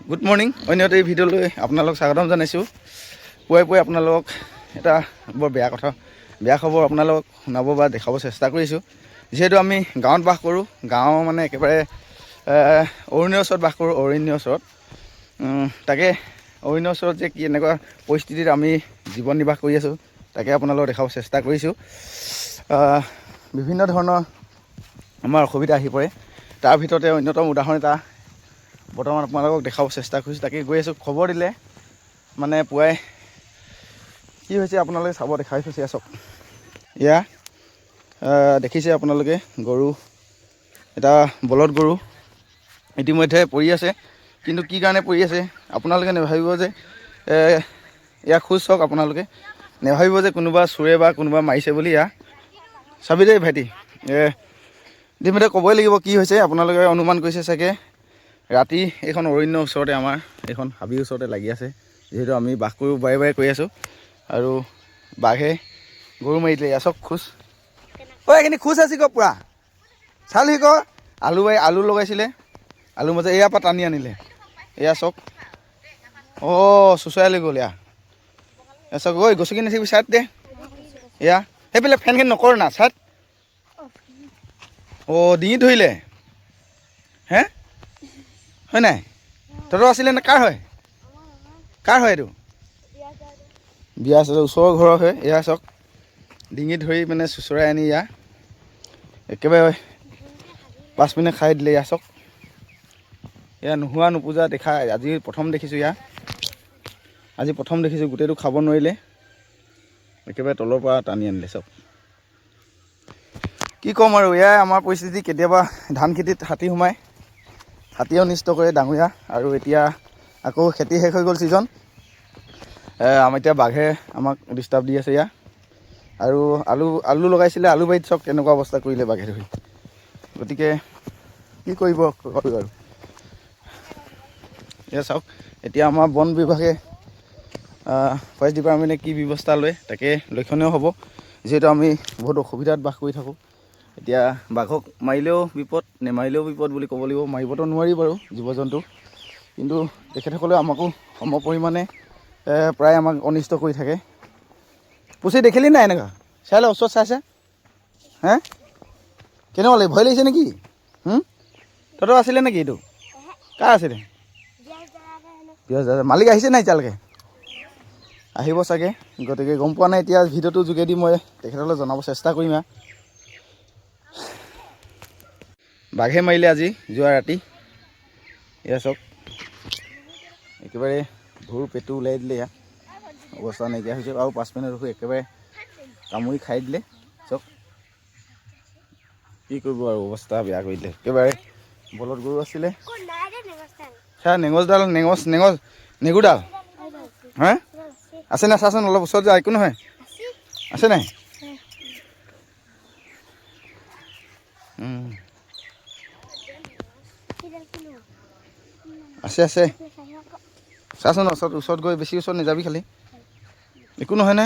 Good morning. অন্যতে এই ভিডিঅ'লৈ আপোনালোক স্বাগতম জনাইছোঁ। পুৱাই পুৱাই আপোনালোকক এটা বৰ বেয়া খবৰ আপোনালোকক শুনাব বা দেখাব চেষ্টা কৰিছোঁ। যিহেতু আমি গাঁৱত বাস কৰোঁ, গাঁও মানে একেবাৰে অৰণ্যৰ ওচৰত বাস কৰোঁ, অৰণ্যৰ ওচৰত। তাকে অৰণ্যৰ ওচৰত যে কি এনেকুৱা পৰিস্থিতিত আমি জীৱন নিৰ্বাহ কৰি আছোঁ, তাকে আপোনালোকক দেখাব চেষ্টা কৰিছোঁ। বিভিন্ন ধৰণৰ আমাৰ অসুবিধা আহি পৰে, তাৰ ভিতৰতে অন্যতম উদাহৰণ এটা বৰ্তমান আপোনালোকক দেখাব চেষ্টা কৰিছোঁ। তাকে গৈ আছোঁ। খবৰ দিলে মানে পুৱাই কি হৈছে আপোনালোকে চাব, দেখাই থৈছে চাওক। এয়া দেখিছে আপোনালোকে, গৰু এটা বলদ গৰু ইতিমধ্যে পৰি আছে। কিন্তু কি কাৰণে পৰি আছে আপোনালোকে নেভাবিব যে ইয়াৰ খোজ চাওক। আপোনালোকে নেভাবিব যে কোনোবা চোৰে বা কোনোবা মাৰিছে বুলি। এয়া চাবি দেই ভাইটি, ইতিমধ্যে ক'বই লাগিব কি হৈছে। আপোনালোকে অনুমান কৰিছে চাগে। ৰাতি এইখন অৰণ্যৰ ওচৰতে, আমাৰ এইখন হাবিৰ ওচৰতে লাগি আছে। যিহেতু আমি বাস কৰোঁ, বাৰে বাৰে কৈ আছোঁ। আৰু বাঘে গৰু মাৰি দিলে। এয়া চব খোজ। এইখিনি খোজ আছে ক পূৰা চালি ক। আলু লগাইছিলে, আলু মাজে এয়াৰ পৰা টানি আনিলে। এয়া চাওক, চুচৰাই লৈ গ'ল। এয়া চাওক, গছকি নাথাকিবি, চাইড দে। এয়া সেইফালে ফেনখন নকৰ না, চাইড। ডিঙিত ধৰিলে হে, হয় নাই? তহঁতৰ আছিলে নে? কাৰ হয়? এইটো বিয়া ওচৰৰ ঘৰৰ হয়। এয়া চাওক, ডিঙিত ধৰি মানে চুচৰাই আনি এয়া একেবাৰে 5 মিনিট খাই দিলে। এয়া চাওক, এয়া নোহোৱা নোপোজা দেখা আজি প্ৰথম দেখিছোঁ। গোটেইটো খাব নোৱাৰিলে, একেবাৰে তলৰ পৰা টানি আনিলে। চাওক কি ক'ম আৰু, এয়াই আমাৰ পৰিস্থিতি। কেতিয়াবা ধান খেতিত হাতী সোমায়, হাতীয়ে অনিষ্ট কৰে ডাঙৰীয়া। আৰু এতিয়া আকৌ খেতি শেষ হৈ গ'ল ছিজন। আমাৰ এতিয়া বাঘে আমাক ডিষ্টাৰ্ব দি আছে। ইয়াত আৰু আলু লগাইছিলে, আলু বাৰীত চাওক কেনেকুৱা অৱস্থা কৰিলে বাঘে ধৰি। গতিকে কি কৰিব আৰু। এয়া চাওক, এতিয়া আমাৰ বন বিভাগে, ফৰেষ্ট ডিপাৰ্টমেণ্টে কি ব্যৱস্থা লয় তাকে লক্ষণীয় হ'ব। যিহেতু আমি বহুত অসুবিধাত বাস কৰি থাকোঁ। এতিয়া বাঘক মাৰিলেও বিপদ, নেমাৰিলেও বিপদ বুলি ক'ব লাগিব। মাৰিবতো নোৱাৰি বাৰু জীৱ জন্তু, কিন্তু তেখেতসকলে আমাকো সম পৰিমাণে প্ৰায় আমাক অনিষ্ট কৰি থাকে। পুচি দেখিলি নাই? এনেকুৱা চাই ল, ওচৰত চাইছে হে, কেনেকুৱা লাগে? ভয় লাগিছে নেকি? তহঁতৰ আছিলে নেকি? এইটো কাৰ আছিলে? মালিক আহিছে নাই এতিয়ালৈকে? আহিব চাগে, গতিকে গম পোৱা নাই। এতিয়া ভিডিঅ'টোৰ যোগেদি মই তেখেতলৈ জনাব চেষ্টা কৰিম। বাঘে মাৰিলে আজি যোৱা ৰাতি। এয়া চাওক, একেবাৰে ভুৰ পেটু ওলাই দিলে। এয়া অৱস্থা নাইকিয়া হৈছে। আৰু 5 মিনিট ৰখি একেবাৰে কামুৰি খাই দিলে। চাওক কি কৰিব আৰু, অৱস্থা বেয়া কৰি দিলে একেবাৰে। বলদ গৰু আছিলে, সেয়া নেঙজডাল, নেগুৰডাল হা আছে নাই? চাচোন অলপ ওচৰত যা, একো নহয়। আছে নাই? আছে চাচোন, ওচৰত গৈ বেছি ওচৰত নাযাবি খালি, একো নহয় নে?